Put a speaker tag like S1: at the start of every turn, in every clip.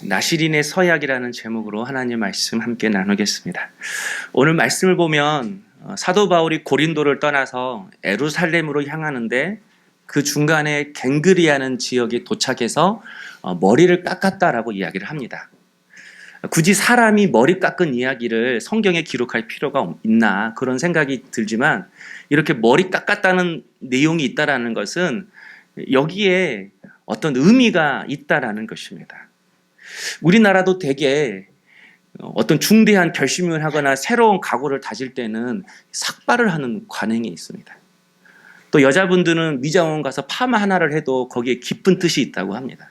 S1: 나시린의 서약이라는 제목으로 하나님 말씀 함께 나누겠습니다. 오늘 말씀을 보면 사도 바울이 고린도를 떠나서 예루살렘으로 향하는데 그 중간에 갱그리아는 지역에 도착해서 머리를 깎았다라고 이야기를 합니다. 굳이 사람이 머리 깎은 이야기를 성경에 기록할 필요가 있나 그런 생각이 들지만 이렇게 머리 깎았다는 내용이 있다라는 것은 여기에 어떤 의미가 있다라는 것입니다. 우리나라도 대개 어떤 중대한 결심을 하거나 새로운 각오를 다질 때는 삭발을 하는 관행이 있습니다. 또 여자분들은 미장원 가서 파마 하나를 해도 거기에 깊은 뜻이 있다고 합니다.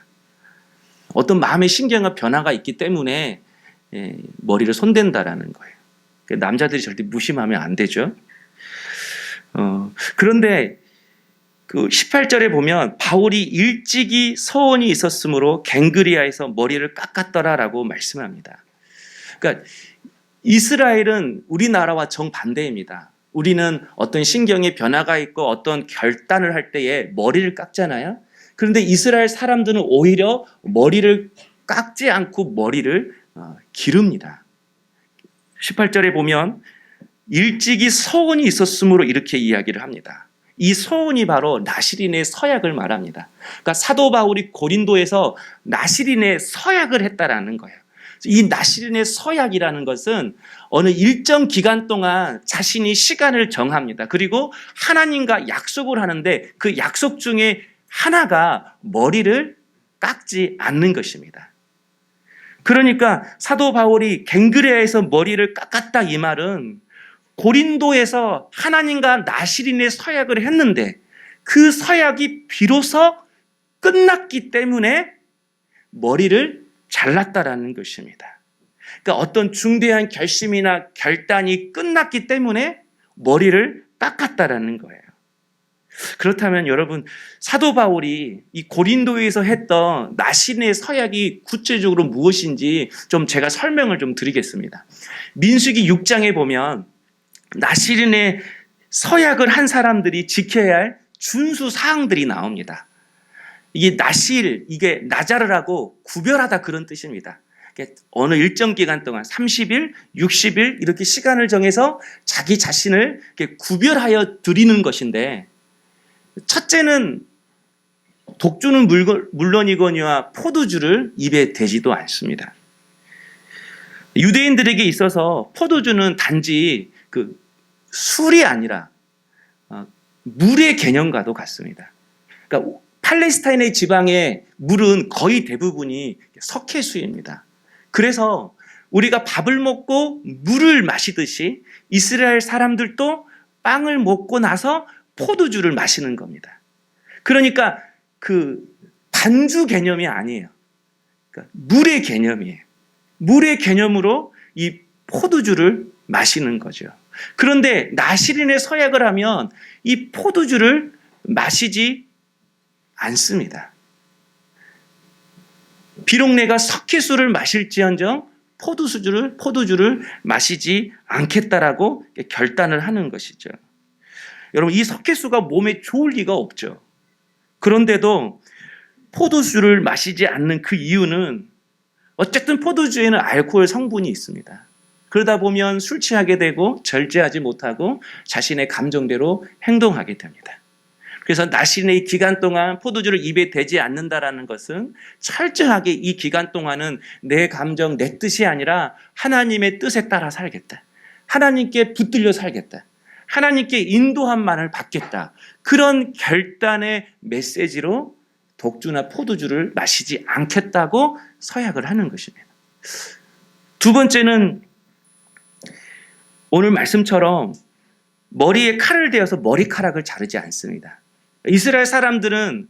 S1: 어떤 마음의 신경의 변화가 있기 때문에 머리를 손댄다라는 거예요. 남자들이 절대 무심하면 안 되죠. 그런데 그 18절에 보면 바울이 일찍이 서원이 있었으므로 갱그리아에서 머리를 깎았더라라고 말씀합니다. 그러니까 이스라엘은 우리나라와 정반대입니다. 우리는 어떤 신경의 변화가 있고 어떤 결단을 할 때에 머리를 깎잖아요. 그런데 이스라엘 사람들은 오히려 머리를 깎지 않고 머리를 기릅니다. 18절에 보면 일찍이 서원이 있었으므로 이렇게 이야기를 합니다. 이 서원이 바로 나시린의 서약을 말합니다. 그러니까 사도 바울이 고린도에서 나시린의 서약을 했다라는 거예요. 이 나시린의 서약이라는 것은 어느 일정 기간 동안 자신이 시간을 정합니다. 그리고 하나님과 약속을 하는데 그 약속 중에 하나가 머리를 깎지 않는 것입니다. 그러니까 사도 바울이 갱그레아에서 머리를 깎았다 이 말은 고린도에서 하나님과 나시린의 서약을 했는데 그 서약이 비로소 끝났기 때문에 머리를 잘랐다라는 것입니다. 그러니까 어떤 중대한 결심이나 결단이 끝났기 때문에 머리를 깎았다라는 거예요. 그렇다면 여러분, 사도 바울이 이 고린도에서 했던 나시린의 서약이 구체적으로 무엇인지 좀 제가 설명을 좀 드리겠습니다. 민수기 6장에 보면 나시린의 서약을 한 사람들이 지켜야 할 준수 사항들이 나옵니다. 이게 나실, 이게 나자르라고 구별하다 그런 뜻입니다. 어느 일정 기간 동안 30일, 60일 이렇게 시간을 정해서 자기 자신을 구별하여 드리는 것인데 첫째는 독주는 물론이거니와 포도주를 입에 대지도 않습니다. 유대인들에게 있어서 포도주는 단지 술이 아니라 물의 개념과도 같습니다. 그러니까 팔레스타인의 지방의 물은 거의 대부분이 석회수입니다. 그래서 우리가 밥을 먹고 물을 마시듯이 이스라엘 사람들도 빵을 먹고 나서 포도주를 마시는 겁니다. 그러니까 그 반주 개념이 아니에요. 그러니까 물의 개념이에요. 물의 개념으로 이 포도주를 마시는 거죠. 그런데 나시린의 서약을 하면 이 포도주를 마시지 않습니다. 비록 내가 석회수를 마실지언정 포도주를 마시지 않겠다라고 결단을 하는 것이죠. 여러분, 이 석회수가 몸에 좋을 리가 없죠. 그런데도 포도주를 마시지 않는 그 이유는 어쨌든 포도주에는 알코올 성분이 있습니다. 그러다 보면 술 취하게 되고 절제하지 못하고 자신의 감정대로 행동하게 됩니다. 그래서 나시린의 기간 동안 포도주를 입에 대지 않는다라는 것은 철저하게 이 기간 동안은 내 감정, 내 뜻이 아니라 하나님의 뜻에 따라 살겠다. 하나님께 붙들려 살겠다. 하나님께 인도함만을 받겠다. 그런 결단의 메시지로 독주나 포도주를 마시지 않겠다고 서약을 하는 것입니다. 두 번째는 오늘 말씀처럼 머리에 칼을 대어서 머리카락을 자르지 않습니다. 이스라엘 사람들은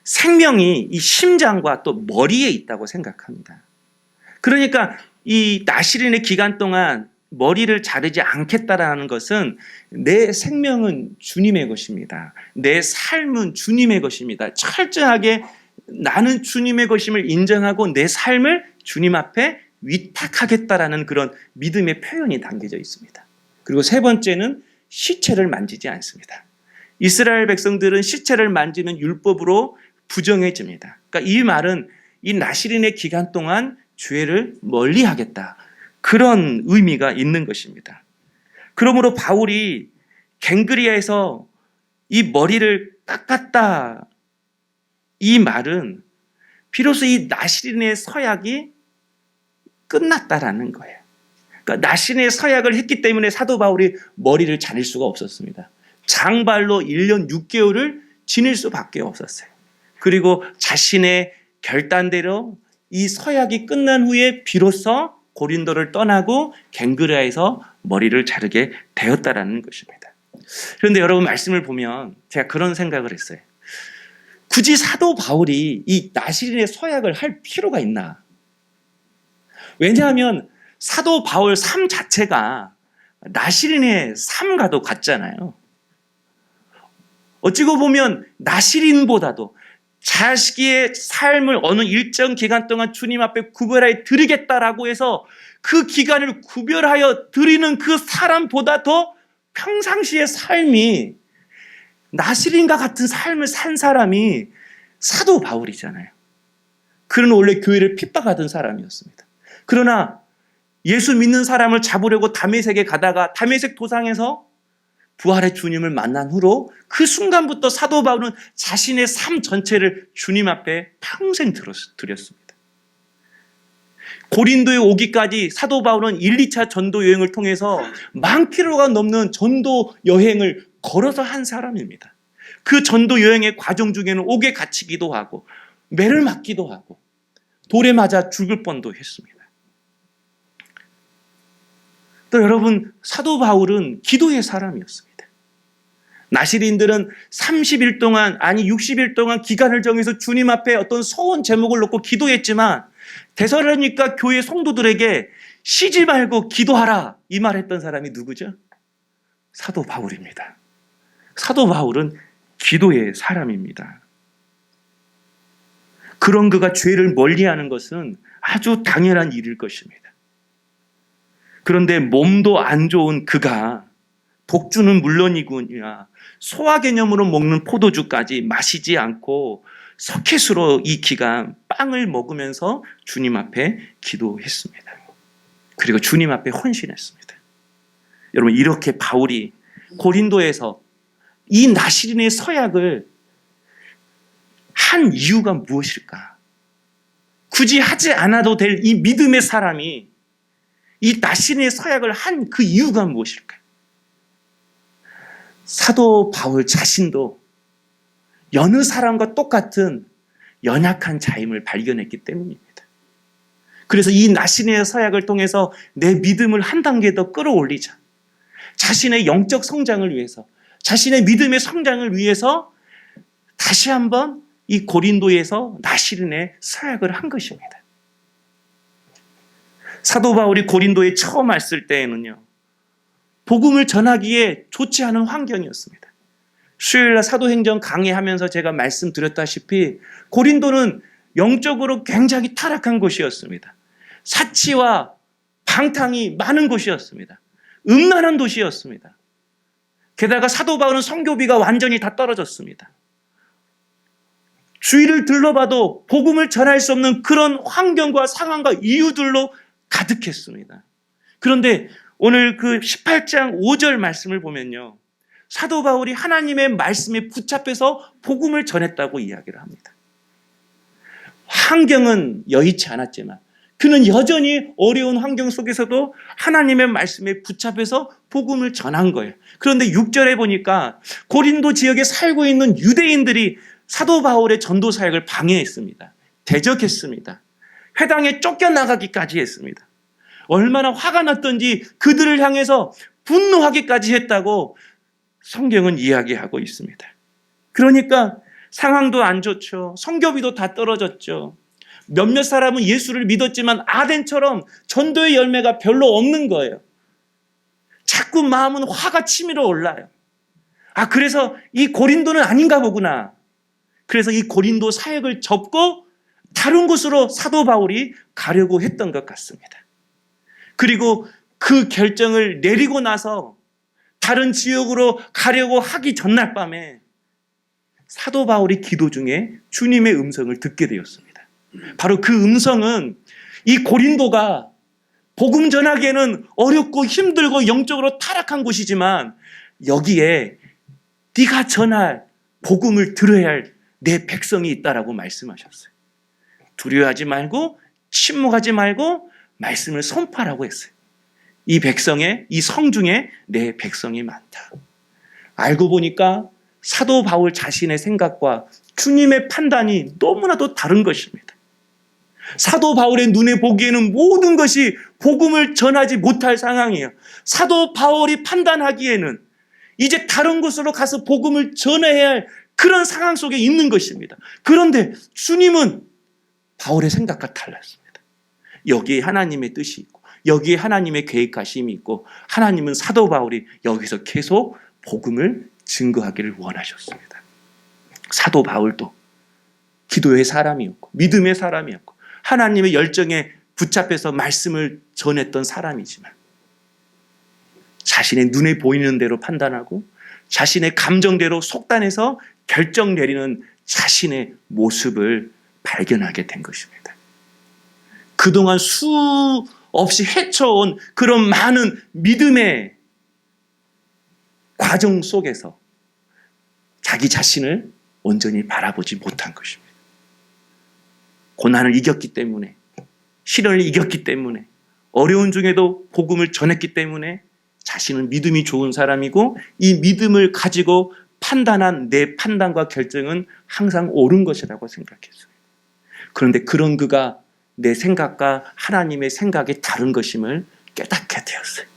S1: 생명이 이 심장과 또 머리에 있다고 생각합니다. 그러니까 이 나시린의 기간 동안 머리를 자르지 않겠다라는 것은 내 생명은 주님의 것입니다. 내 삶은 주님의 것입니다. 철저하게 나는 주님의 것임을 인정하고 내 삶을 주님 앞에 위탁하겠다라는 그런 믿음의 표현이 담겨져 있습니다. 그리고 세 번째는 시체를 만지지 않습니다. 이스라엘 백성들은 시체를 만지는 율법으로 부정해집니다. 그러니까 이 말은 이 나시린의 기간 동안 죄를 멀리하겠다. 그런 의미가 있는 것입니다. 그러므로 바울이 갱그리아에서 이 머리를 깎았다. 이 말은 비로소 이 나시린의 서약이 끝났다라는 거예요. 그러니까 나시린의 서약을 했기 때문에 사도 바울이 머리를 자를 수가 없었습니다. 장발로 1년 6개월을 지낼 수밖에 없었어요. 그리고 자신의 결단대로 이 서약이 끝난 후에 비로소 고린도를 떠나고 갱그리아에서 머리를 자르게 되었다라는 것입니다. 그런데 여러분 말씀을 보면 제가 그런 생각을 했어요. 굳이 사도 바울이 이 나시린의 서약을 할 필요가 있나? 왜냐하면 사도 바울 삶 자체가 나시린의 삶과도 같잖아요. 어찌고 보면 나시린보다도 자식의 삶을 어느 일정 기간 동안 주님 앞에 구별하여 드리겠다라고 해서 그 기간을 구별하여 드리는 그 사람보다 더 평상시의 삶이 나시린과 같은 삶을 산 사람이 사도 바울이잖아요. 그는 원래 교회를 핍박하던 사람이었습니다. 그러나 예수 믿는 사람을 잡으려고 다메섹에 가다가 다메섹 도상에서 부활의 주님을 만난 후로 그 순간부터 사도 바울은 자신의 삶 전체를 주님 앞에 평생 드렸습니다. 고린도에 오기까지 사도 바울은 1, 2차 전도 여행을 통해서 10,000km가 넘는 전도 여행을 걸어서 한 사람입니다. 그 전도 여행의 과정 중에는 옥에 갇히기도 하고 매를 맞기도 하고 돌에 맞아 죽을 뻔도 했습니다. 또 여러분, 사도 바울은 기도의 사람이었습니다. 나시린들은 30일 동안, 아니 60일 동안 기간을 정해서 주님 앞에 어떤 소원 제목을 놓고 기도했지만 데살로니가 교회 성도들에게 쉬지 말고 기도하라 이 말했던 사람이 누구죠? 사도 바울입니다. 사도 바울은 기도의 사람입니다. 그런 그가 죄를 멀리하는 것은 아주 당연한 일일 것입니다. 그런데 몸도 안 좋은 그가 독주는 물론이구나 소화 개념으로 먹는 포도주까지 마시지 않고 석회수로 이 기간 빵을 먹으면서 주님 앞에 기도했습니다. 그리고 주님 앞에 헌신했습니다. 여러분, 이렇게 바울이 고린도에서 이 나시린의 서약을 한 이유가 무엇일까? 굳이 하지 않아도 될 이 믿음의 사람이 이 나시린의 서약을 한 그 이유가 무엇일까? 사도 바울 자신도 여느 사람과 똑같은 연약한 자임을 발견했기 때문입니다. 그래서 이 나시린의 서약을 통해서 내 믿음을 한 단계 더 끌어올리자. 자신의 영적 성장을 위해서, 자신의 믿음의 성장을 위해서 다시 한번 이 고린도에서 나시린의 서약을 한 것입니다. 사도 바울이 고린도에 처음 왔을 때에는요, 복음을 전하기에 좋지 않은 환경이었습니다. 수요일날 사도행전 강의하면서 제가 말씀드렸다시피 고린도는 영적으로 굉장히 타락한 곳이었습니다. 사치와 방탕이 많은 곳이었습니다. 음란한 도시였습니다. 게다가 사도 바울은 선교비가 완전히 다 떨어졌습니다. 주위를 둘러봐도 복음을 전할 수 없는 그런 환경과 상황과 이유들로 가득했습니다. 그런데 오늘 그 18장 5절 말씀을 보면요, 사도 바울이 하나님의 말씀에 붙잡혀서 복음을 전했다고 이야기를 합니다. 환경은 여의치 않았지만 그는 여전히 어려운 환경 속에서도 하나님의 말씀에 붙잡혀서 복음을 전한 거예요. 그런데 6절에 보니까 고린도 지역에 살고 있는 유대인들이 사도 바울의 전도 사역을 방해했습니다. 대적했습니다. 회당에 쫓겨나가기까지 했습니다. 얼마나 화가 났던지 그들을 향해서 분노하기까지 했다고 성경은 이야기하고 있습니다. 그러니까 상황도 안 좋죠. 선교비도 다 떨어졌죠. 몇몇 사람은 예수를 믿었지만 아덴처럼 전도의 열매가 별로 없는 거예요. 자꾸 마음은 화가 치밀어 올라요. 그래서 이 고린도는 아닌가 보구나. 그래서 이 고린도 사역을 접고 다른 곳으로 사도 바울이 가려고 했던 것 같습니다. 그리고 그 결정을 내리고 나서 다른 지역으로 가려고 하기 전날 밤에 사도 바울이 기도 중에 주님의 음성을 듣게 되었습니다. 바로 그 음성은 이 고린도가 복음 전하기에는 어렵고 힘들고 영적으로 타락한 곳이지만 여기에 네가 전할 복음을 들어야 할 내 백성이 있다라고 말씀하셨어요. 두려워하지 말고 침묵하지 말고 말씀을 선포하라고 했어요. 이 백성의 이 성 중에 내 백성이 많다. 알고 보니까 사도 바울 자신의 생각과 주님의 판단이 너무나도 다른 것입니다. 사도 바울의 눈에 보기에는 모든 것이 복음을 전하지 못할 상황이에요. 사도 바울이 판단하기에는 이제 다른 곳으로 가서 복음을 전해야 할 그런 상황 속에 있는 것입니다. 그런데 주님은 바울의 생각과 달랐습니다. 여기에 하나님의 뜻이 있고 여기에 하나님의 계획하심이 있고 하나님은 사도 바울이 여기서 계속 복음을 증거하기를 원하셨습니다. 사도 바울도 기도의 사람이었고 믿음의 사람이었고 하나님의 열정에 붙잡혀서 말씀을 전했던 사람이지만 자신의 눈에 보이는 대로 판단하고 자신의 감정대로 속단해서 결정 내리는 자신의 모습을 발견하게 된 것입니다. 그동안 수없이 헤쳐온 그런 많은 믿음의 과정 속에서 자기 자신을 온전히 바라보지 못한 것입니다. 고난을 이겼기 때문에, 시련을 이겼기 때문에, 어려운 중에도 복음을 전했기 때문에 자신은 믿음이 좋은 사람이고 이 믿음을 가지고 판단한 내 판단과 결정은 항상 옳은 것이라고 생각했어요. 그런데 그런 그가 내 생각과 하나님의 생각이 다른 것임을 깨닫게 되었어요.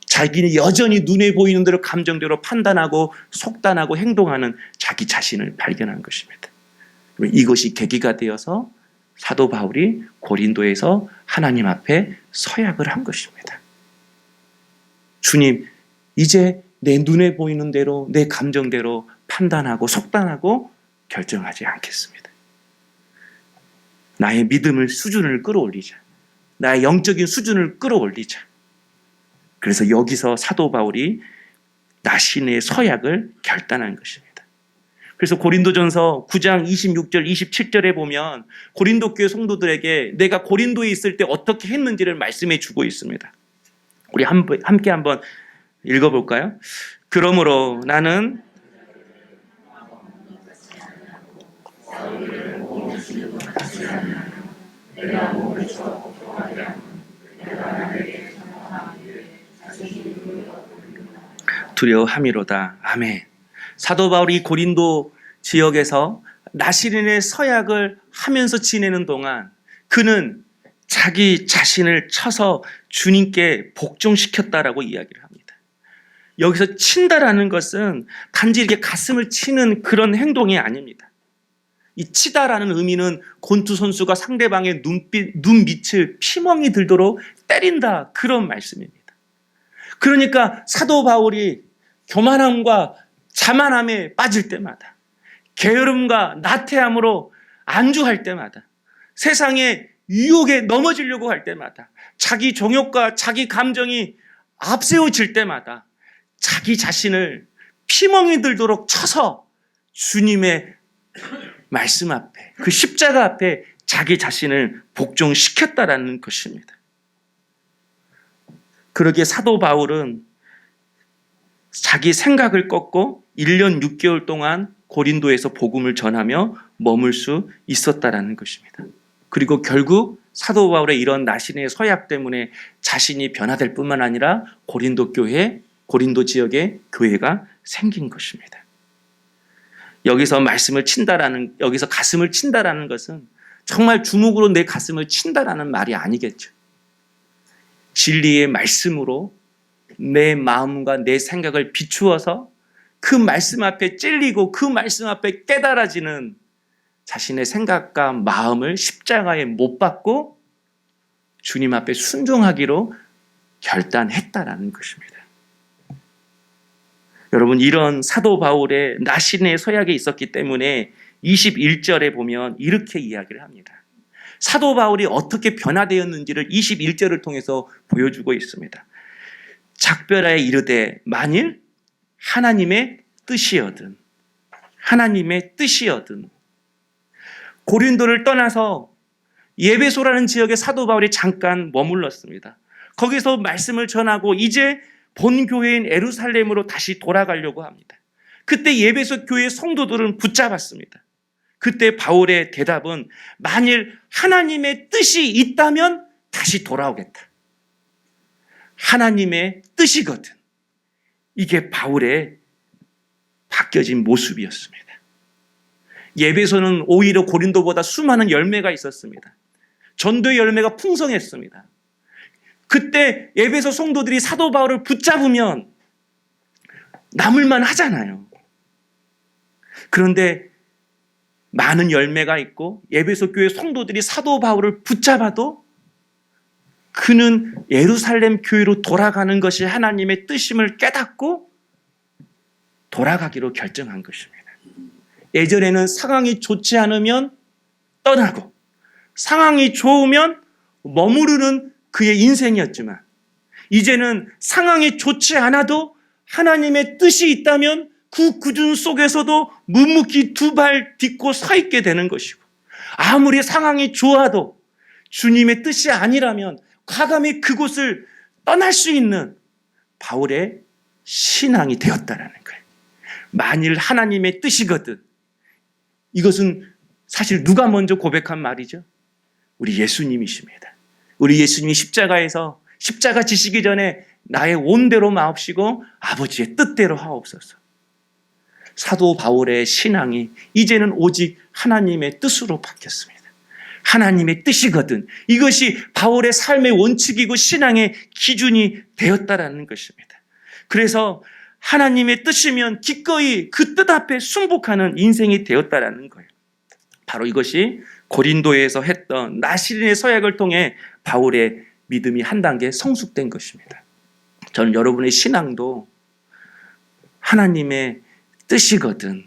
S1: 자기는 여전히 눈에 보이는 대로 감정대로 판단하고 속단하고 행동하는 자기 자신을 발견한 것입니다. 이것이 계기가 되어서 사도 바울이 고린도에서 하나님 앞에 서약을 한 것입니다. 주님, 이제 내 눈에 보이는 대로 내 감정대로 판단하고 속단하고 결정하지 않겠습니다. 나의 믿음을 수준을 끌어올리자. 나의 영적인 수준을 끌어올리자. 그래서 여기서 사도 바울이 나신의 서약을 결단한 것입니다. 그래서 고린도전서 9장 26절 27절에 보면 고린도 교회 성도들에게 내가 고린도에 있을 때 어떻게 했는지를 말씀해 주고 있습니다. 우리 함께 한번 읽어볼까요? 그러므로 나는 두려워함이로다. 아멘. 사도 바울이 고린도 지역에서 나시린의 서약을 하면서 지내는 동안 그는 자기 자신을 쳐서 주님께 복종시켰다라고 이야기를 합니다. 여기서 친다라는 것은 단지 이렇게 가슴을 치는 그런 행동이 아닙니다. 이 치다라는 의미는 권투 선수가 상대방의 눈밑을 피멍이 들도록 때린다, 그런 말씀입니다. 그러니까 사도 바울이 교만함과 자만함에 빠질 때마다, 게으름과 나태함으로 안주할 때마다, 세상의 유혹에 넘어지려고 할 때마다, 자기 정욕과 자기 감정이 앞세워질 때마다 자기 자신을 피멍이 들도록 쳐서 주님의 말씀 앞에, 그 십자가 앞에 자기 자신을 복종시켰다라는 것입니다. 그러기에 사도 바울은 자기 생각을 꺾고 1년 6개월 동안 고린도에서 복음을 전하며 머물 수 있었다라는 것입니다. 그리고 결국 사도 바울의 이런 나신의 서약 때문에 자신이 변화될 뿐만 아니라 고린도 지역에 교회가 생긴 것입니다. 여기서 말씀을 친다라는, 여기서 가슴을 친다라는 것은 정말 주먹으로 내 가슴을 친다라는 말이 아니겠죠. 진리의 말씀으로 내 마음과 내 생각을 비추어서 그 말씀 앞에 찔리고 그 말씀 앞에 깨달아지는 자신의 생각과 마음을 십자가에 못 박고 주님 앞에 순종하기로 결단했다라는 것입니다. 여러분, 이런 사도 바울의 나신의 서약이 있었기 때문에 21절에 보면 이렇게 이야기를 합니다. 사도 바울이 어떻게 변화되었는지를 21절을 통해서 보여주고 있습니다. 작별하여 이르되 만일 하나님의 뜻이거든 고린도를 떠나서 예배소라는 지역에 사도 바울이 잠깐 머물렀습니다. 거기서 말씀을 전하고 이제 본 교회인 예루살렘으로 다시 돌아가려고 합니다. 그때 예배소 교회 성도들은 붙잡았습니다. 그때 바울의 대답은 만일 하나님의 뜻이 있다면 다시 돌아오겠다. 하나님의 뜻이거든. 이게 바울의 바뀌어진 모습이었습니다. 예배소는 오히려 고린도보다 수많은 열매가 있었습니다. 전도의 열매가 풍성했습니다. 그때 예배소 성도들이 사도 바울을 붙잡으면 남을만 하잖아요. 그런데 많은 열매가 있고 예배소 교회 성도들이 사도 바울을 붙잡아도 그는 예루살렘 교회로 돌아가는 것이 하나님의 뜻임을 깨닫고 돌아가기로 결정한 것입니다. 예전에는 상황이 좋지 않으면 떠나고 상황이 좋으면 머무르는 그의 인생이었지만 이제는 상황이 좋지 않아도 하나님의 뜻이 있다면 그 구준 속에서도 묵묵히 두 발 딛고 서 있게 되는 것이고 아무리 상황이 좋아도 주님의 뜻이 아니라면 과감히 그곳을 떠날 수 있는 바울의 신앙이 되었다는 거예요. 만일 하나님의 뜻이거든. 이것은 사실 누가 먼저 고백한 말이죠? 우리 예수님이십니다. 우리 예수님이 십자가에서 십자가 지시기 전에 나의 온대로 마옵시고 아버지의 뜻대로 하옵소서. 사도 바울의 신앙이 이제는 오직 하나님의 뜻으로 바뀌었습니다. 하나님의 뜻이거든. 이것이 바울의 삶의 원칙이고 신앙의 기준이 되었다라는 것입니다. 그래서 하나님의 뜻이면 기꺼이 그 뜻 앞에 순복하는 인생이 되었다라는 거예요. 바로 이것이 고린도에서 했던 나시린의 서약을 통해 바울의 믿음이 한 단계 성숙된 것입니다. 저는 여러분의 신앙도 하나님의 뜻이거든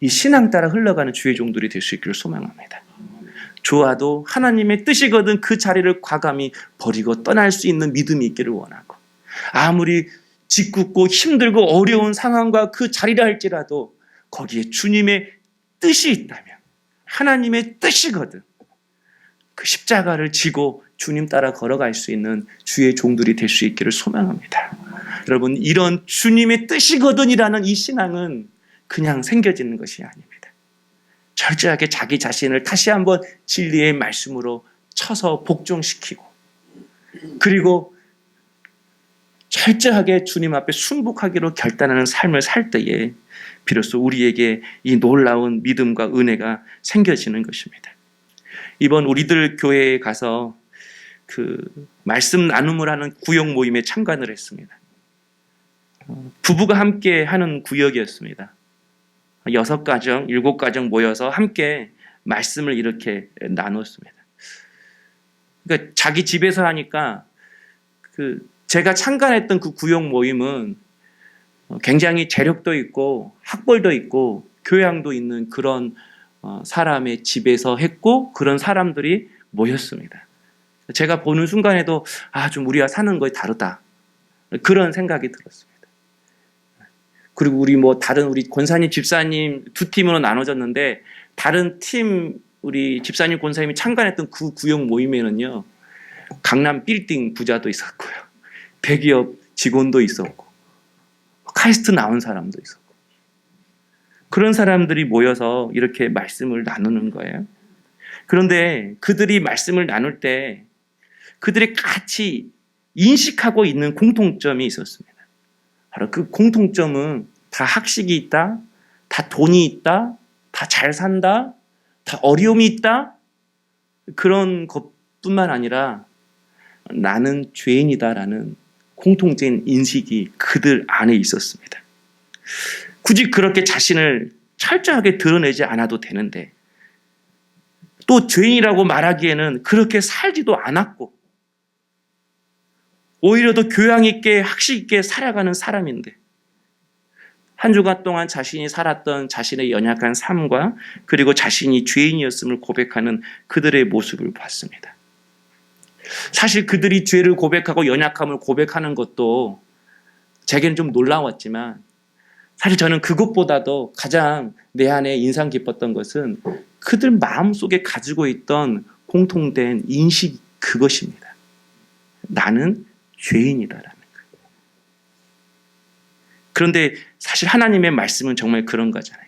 S1: 이 신앙 따라 흘러가는 주의 종들이 될 수 있기를 소망합니다. 좋아도 하나님의 뜻이거든 그 자리를 과감히 버리고 떠날 수 있는 믿음이 있기를 원하고 아무리 짓궂고 힘들고 어려운 상황과 그 자리라 할지라도 거기에 주님의 뜻이 있다면 하나님의 뜻이거든 그 십자가를 지고 주님 따라 걸어갈 수 있는 주의 종들이 될 수 있기를 소망합니다. 여러분 이런 주님의 뜻이거든이라는 이 신앙은 그냥 생겨지는 것이 아닙니다. 철저하게 자기 자신을 다시 한번 진리의 말씀으로 쳐서 복종시키고 그리고 철저하게 주님 앞에 순복하기로 결단하는 삶을 살 때에 비로소 우리에게 이 놀라운 믿음과 은혜가 생겨지는 것입니다. 이번 우리들 교회에 가서 그 말씀 나눔을 하는 구역 모임에 참관을 했습니다. 부부가 함께 하는 구역이었습니다. 6가정, 7가정 모여서 함께 말씀을 이렇게 나눴습니다. 그러니까 자기 집에서 하니까 제가 참관했던 그 구역 모임은 굉장히 재력도 있고 학벌도 있고 교양도 있는 그런 사람의 집에서 했고 그런 사람들이 모였습니다. 제가 보는 순간에도 좀 우리가 사는 거에 다르다. 그런 생각이 들었습니다. 그리고 우리 권사님, 집사님 두 팀으로 나눠졌는데 다른 팀 우리 집사님, 권사님이 참관했던 그 구역 모임에는요. 강남 빌딩 부자도 있었고요. 대기업 직원도 있었고 카이스트 나온 사람도 있었고 그런 사람들이 모여서 이렇게 말씀을 나누는 거예요. 그런데 그들이 말씀을 나눌 때 그들이 같이 인식하고 있는 공통점이 있었습니다. 바로 그 공통점은 다 학식이 있다, 다 돈이 있다, 다 잘 산다, 다 어려움이 있다 그런 것뿐만 아니라 나는 죄인이다라는 공통적인 인식이 그들 안에 있었습니다. 굳이 그렇게 자신을 철저하게 드러내지 않아도 되는데 또 죄인이라고 말하기에는 그렇게 살지도 않았고 오히려 더 교양 있게 학식 있게 살아가는 사람인데 한 주간 동안 자신이 살았던 자신의 연약한 삶과 그리고 자신이 죄인이었음을 고백하는 그들의 모습을 봤습니다. 사실 그들이 죄를 고백하고 연약함을 고백하는 것도 제게는 좀 놀라웠지만 사실 저는 그것보다도 가장 내 안에 인상 깊었던 것은 그들 마음속에 가지고 있던 공통된 인식이 그것입니다. 나는 죄인이다라는 거예요. 그런데 사실 하나님의 말씀은 정말 그런 거잖아요.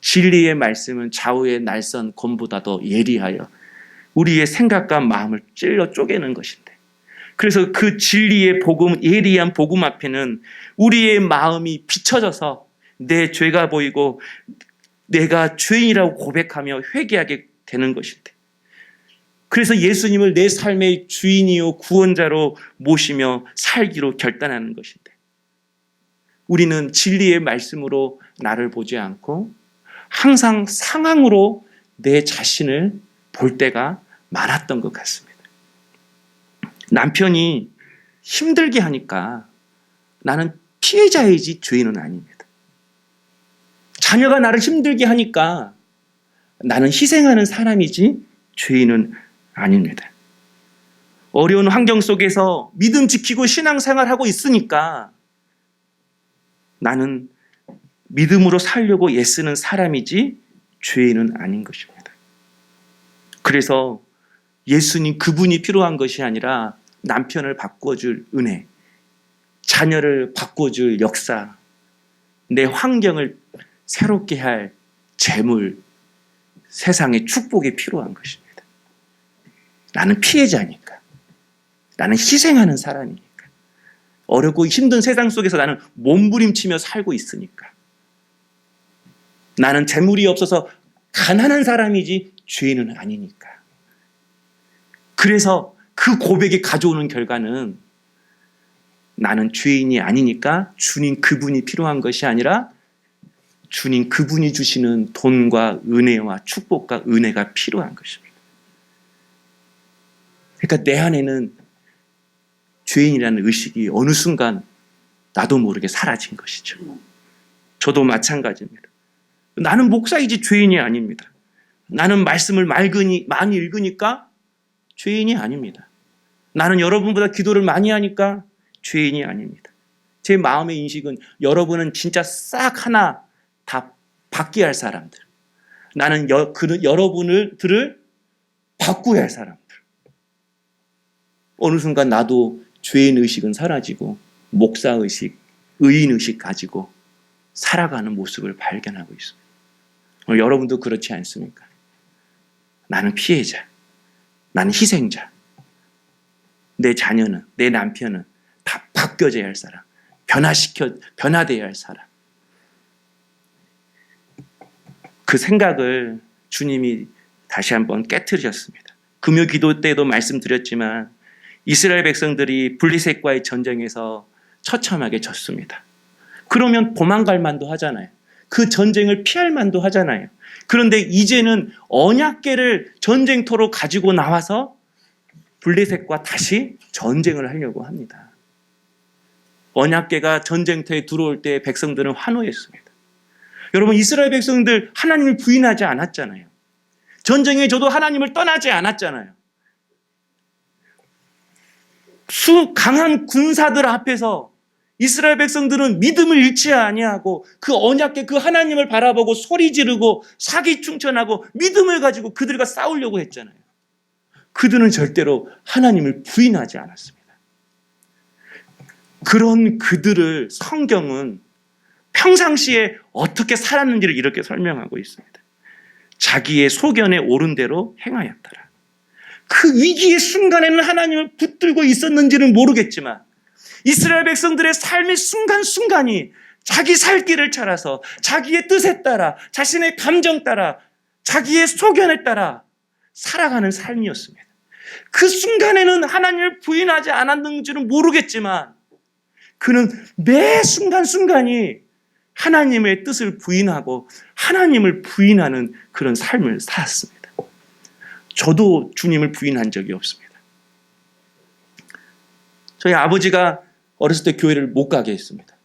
S1: 진리의 말씀은 좌우의 날선 검보다 더 예리하여 우리의 생각과 마음을 찔러 쪼개는 것인데, 그래서 그 진리의 복음, 예리한 복음 앞에는 우리의 마음이 비춰져서 내 죄가 보이고 내가 죄인이라고 고백하며 회개하게 되는 것인데, 그래서 예수님을 내 삶의 주인이요 구원자로 모시며 살기로 결단하는 것인데, 우리는 진리의 말씀으로 나를 보지 않고 항상 상황으로 내 자신을 볼 때가 많았던 것 같습니다. 남편이 힘들게 하니까 나는 피해자이지 죄인은 아닙니다. 자녀가 나를 힘들게 하니까 나는 희생하는 사람이지 죄인은 아닙니다. 어려운 환경 속에서 믿음 지키고 신앙생활하고 있으니까 나는 믿음으로 살려고 애쓰는 사람이지 죄인은 아닌 것입니다. 그래서 예수님 그분이 필요한 것이 아니라 남편을 바꿔줄 은혜, 자녀를 바꿔줄 역사, 내 환경을 새롭게 할 재물, 세상의 축복이 필요한 것입니다. 나는 피해자니까. 나는 희생하는 사람이니까. 어렵고 힘든 세상 속에서 나는 몸부림치며 살고 있으니까. 나는 재물이 없어서 가난한 사람이지 죄인은 아니니까. 그래서 그 고백이 가져오는 결과는 나는 죄인이 아니니까 주님 그분이 필요한 것이 아니라 주님 그분이 주시는 돈과 은혜와 축복과 은혜가 필요한 것입니다. 그러니까 내 안에는 죄인이라는 의식이 어느 순간 나도 모르게 사라진 것이죠. 저도 마찬가지입니다. 나는 목사이지 죄인이 아닙니다. 나는 말씀을 많이 읽으니까 죄인이 아닙니다. 나는 여러분보다 기도를 많이 하니까 죄인이 아닙니다. 제 마음의 인식은 여러분은 진짜 싹 하나 다 받게 할 사람들. 나는 여러분들을 바꾸어야 할 사람들. 어느 순간 나도 죄인 의식은 사라지고 목사 의식, 의인 의식 가지고 살아가는 모습을 발견하고 있습니다. 여러분도 그렇지 않습니까? 나는 피해자, 나는 희생자, 내 자녀는, 내 남편은 다 바뀌어져야 할 사람, 변화되어야 할 사람. 그 생각을 주님이 다시 한번 깨트리셨습니다. 금요 기도 때도 말씀드렸지만 이스라엘 백성들이 블레셋과의 전쟁에서 처참하게 졌습니다. 그러면 도망갈 만도 하잖아요. 그 전쟁을 피할 만도 하잖아요. 그런데 이제는 언약궤를 전쟁터로 가지고 나와서 블레셋과 다시 전쟁을 하려고 합니다. 언약궤가 전쟁터에 들어올 때 백성들은 환호했습니다. 여러분, 이스라엘 백성들 하나님을 부인하지 않았잖아요. 전쟁에 저도 하나님을 떠나지 않았잖아요. 강한 군사들 앞에서 이스라엘 백성들은 믿음을 잃지 아니하고 그 언약궤 그 하나님을 바라보고 소리 지르고 사기충천하고 믿음을 가지고 그들과 싸우려고 했잖아요. 그들은 절대로 하나님을 부인하지 않았습니다. 그런 그들을 성경은 평상시에 어떻게 살았는지를 이렇게 설명하고 있습니다. 자기의 소견에 옳은 대로 행하였더라. 그 위기의 순간에는 하나님을 붙들고 있었는지는 모르겠지만 이스라엘 백성들의 삶의 순간순간이 자기 살 길을 찾아서 자기의 뜻에 따라 자신의 감정 따라 자기의 소견에 따라 살아가는 삶이었습니다. 그 순간에는 하나님을 부인하지 않았는지는 모르겠지만 그는 매 순간순간이 하나님의 뜻을 부인하고 하나님을 부인하는 그런 삶을 살았습니다. 저도 주님을 부인한 적이 없습니다. 저희 아버지가 어렸을 때 교회를 못 가게 했습니다.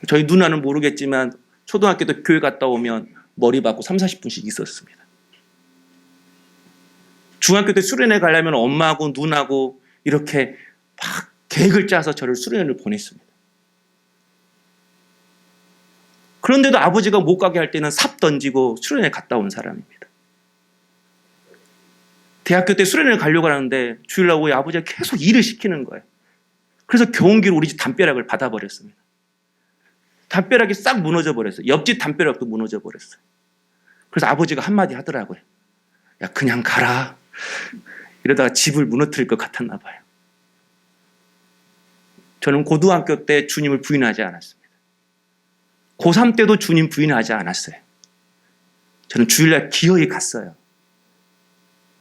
S1: 저희 누나는 모르겠지만 초등학교 때 교회 갔다 오면 머리 받고 30-40분씩 있었습니다. 중학교 때 수련회 가려면 엄마하고 누나하고 이렇게 막 계획을 짜서 저를 수련회를 보냈습니다. 그런데도 아버지가 못 가게 할 때는 삽 던지고 수련회 갔다 온 사람입니다. 대학교 때 수련회를 가려고 하는데 주일날 오후에 아버지가 계속 일을 시키는 거예요. 그래서 교훈기로 우리 집 담벼락을 받아버렸습니다. 담벼락이 싹 무너져 버렸어요. 옆집 담벼락도 무너져 버렸어요. 그래서 아버지가 한마디 하더라고요. 야, 그냥 가라. 이러다가 집을 무너뜨릴 것 같았나 봐요. 저는 고등학교 때 주님을 부인하지 않았습니다. 고3 때도 주님 부인하지 않았어요. 저는 주일날 기어이 갔어요.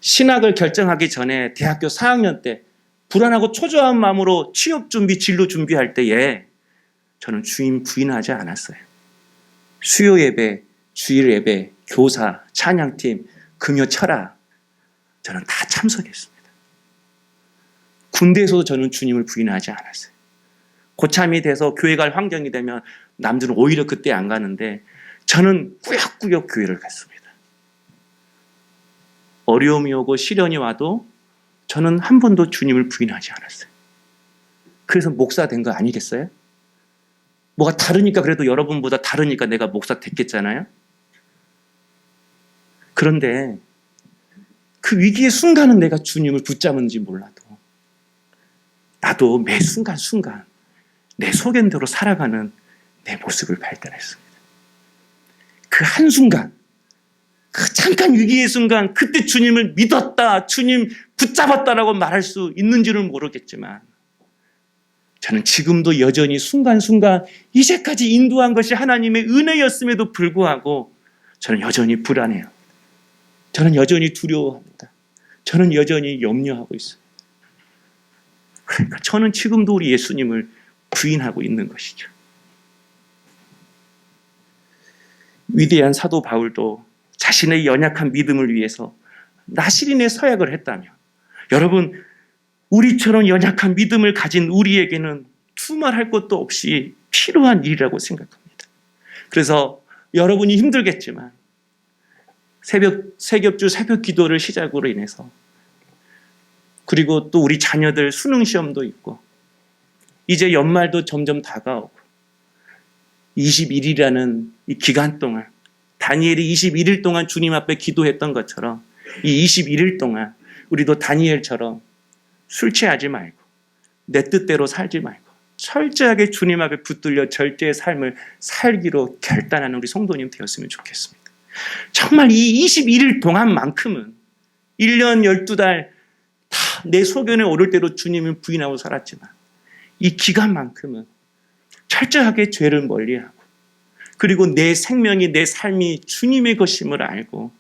S1: 신학을 결정하기 전에 대학교 4학년 때 불안하고 초조한 마음으로 취업 준비, 진로 준비할 때에 저는 주님 부인하지 않았어요. 수요 예배, 주일 예배, 교사, 찬양팀, 금요 철학 저는 다 참석했습니다. 군대에서도 저는 주님을 부인하지 않았어요. 고참이 돼서 교회 갈 환경이 되면 남들은 오히려 그때 안 가는데 저는 꾸역꾸역 교회를 갔습니다. 어려움이 오고 시련이 와도 저는 한 번도 주님을 부인하지 않았어요. 그래서 목사 된 거 아니겠어요? 뭐가 다르니까, 그래도 여러분보다 다르니까 내가 목사 됐겠잖아요. 그런데 그 위기의 순간은 내가 주님을 붙잡은지 몰라도 나도 매 순간순간 내 소견대로 살아가는 내 모습을 발견했습니다. 그 한순간, 그 잠깐 위기의 순간, 그때 주님을 믿었다, 주님 붙잡았다라고 말할 수 있는지는 모르겠지만 저는 지금도 여전히 순간순간 이제까지 인도한 것이 하나님의 은혜였음에도 불구하고 저는 여전히 불안해요. 저는 여전히 두려워합니다. 저는 여전히 염려하고 있어요. 그러니까 저는 지금도 우리 예수님을 부인하고 있는 것이죠. 위대한 사도 바울도 자신의 연약한 믿음을 위해서 나시린의 서약을 했다며, 여러분, 우리처럼 연약한 믿음을 가진 우리에게는 두말할 것도 없이 필요한 일이라고 생각합니다. 그래서 여러분이 힘들겠지만 세겹주 새벽 기도를 시작으로 인해서, 그리고 또 우리 자녀들 수능 시험도 있고 이제 연말도 점점 다가오고 21일이라는 이 기간 동안, 다니엘이 21일 동안 주님 앞에 기도했던 것처럼 이 21일 동안 우리도 다니엘처럼 술 취하지 말고 내 뜻대로 살지 말고 철저하게 주님 앞에 붙들려 절제의 삶을 살기로 결단하는 우리 성도님 되었으면 좋겠습니다. 정말 이 21일 동안만큼은 1년 12달 다 내 소견에 오를 대로 주님을 부인하고 살았지만 이 기간만큼은 철저하게 죄를 멀리하고, 그리고 내 생명이, 내 삶이 주님의 것임을 알고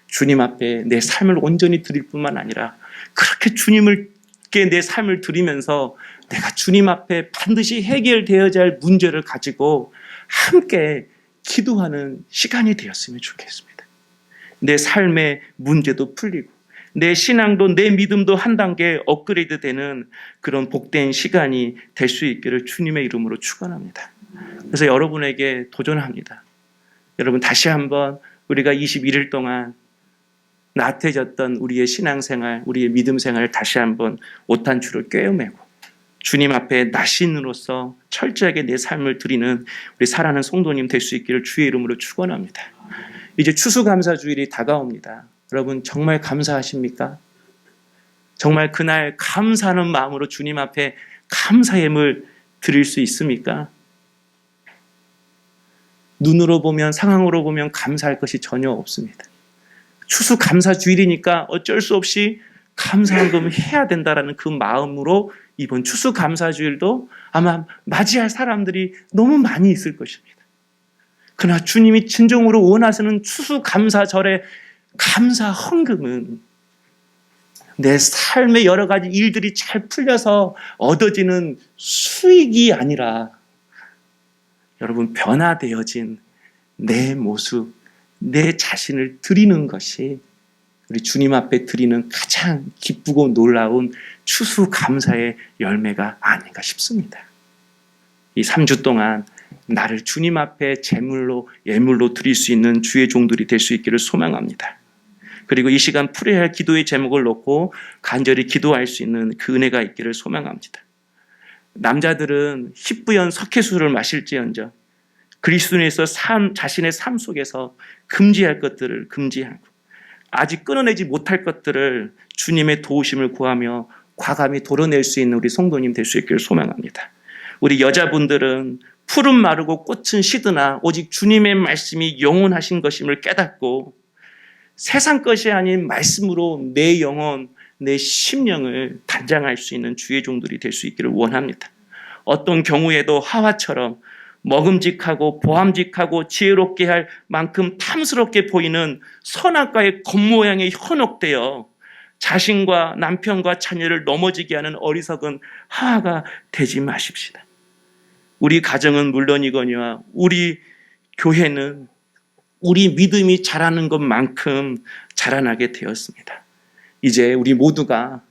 S1: 주님 앞에 내 삶을 온전히 드릴 뿐만 아니라 그렇게 주님께 내 삶을 드리면서 내가 주님 앞에 반드시 해결되어야 할 문제를 가지고 함께 기도하는 시간이 되었으면 좋겠습니다. 내 삶의 문제도 풀리고 내 신앙도, 내 믿음도 한 단계 업그레이드 되는 그런 복된 시간이 될 수 있기를 주님의 이름으로 축원합니다. 그래서 여러분에게 도전합니다. 여러분, 다시 한번 우리가 21일 동안 나태해졌던 우리의 신앙생활, 우리의 믿음생활을 다시 한번 오탄줄을 꿰매고 주님 앞에 나신으로서 철저하게 내 삶을 드리는 우리 사랑하는 성도님 될 수 있기를 주의 이름으로 축원합니다. 이제 추수감사주일이 다가옵니다. 여러분, 정말 감사하십니까? 정말 그날 감사하는 마음으로 주님 앞에 감사의 예물 드릴 수 있습니까? 눈으로 보면, 상황으로 보면 감사할 것이 전혀 없습니다. 추수감사주일이니까 어쩔 수 없이 감사한금 해야 된다라는 그 마음으로 이번 추수감사주일도 아마 맞이할 사람들이 너무 많이 있을 것입니다. 그러나 주님이 진정으로 원하시는 추수감사절의 감사 헌금은 내 삶의 여러 가지 일들이 잘 풀려서 얻어지는 수익이 아니라 여러분, 변화되어진 내 모습, 내 자신을 드리는 것이 우리 주님 앞에 드리는 가장 기쁘고 놀라운 추수감사의 열매가 아닌가 싶습니다. 이 3주 동안 나를 주님 앞에 제물로, 예물로 드릴 수 있는 주의 종들이 될 수 있기를 소망합니다. 그리고 이 시간 풀어야 할 기도의 제목을 놓고 간절히 기도할 수 있는 그 은혜가 있기를 소망합니다. 남자들은 희뿌연 석회수를 마실지언정 그리스도인에서 자신의 삶 속에서 금지할 것들을 금지하고 아직 끊어내지 못할 것들을 주님의 도우심을 구하며 과감히 도려낼 수 있는 우리 성도님 될 수 있기를 소망합니다. 우리 여자분들은 풀은 마르고 꽃은 시드나 오직 주님의 말씀이 영원하신 것임을 깨닫고 세상 것이 아닌 말씀으로 내 영혼, 내 심령을 단장할 수 있는 주의 종들이 될 수 있기를 원합니다. 어떤 경우에도 하와처럼 먹음직하고 보암직하고 지혜롭게 할 만큼 탐스럽게 보이는 선악과의 겉모양에 현혹되어 자신과 남편과 자녀를 넘어지게 하는 어리석은 하와가 되지 마십시다. 우리 가정은 물론이거니와 우리 교회는 우리 믿음이 자라는 것만큼 자라나게 되었습니다. 이제 우리 모두가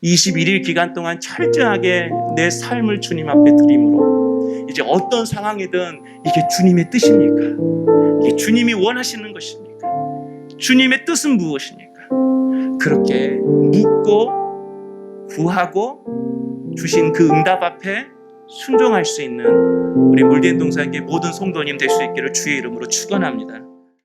S1: 21일 기간 동안 철저하게 내 삶을 주님 앞에 드림으로 이제 어떤 상황이든 이게 주님의 뜻입니까? 이게 주님이 원하시는 것입니까? 주님의 뜻은 무엇입니까? 그렇게 묻고 구하고 주신 그 응답 앞에 순종할 수 있는 우리 물된 동산교회 모든 성도님 될 수 있기를 주의 이름으로 축원합니다.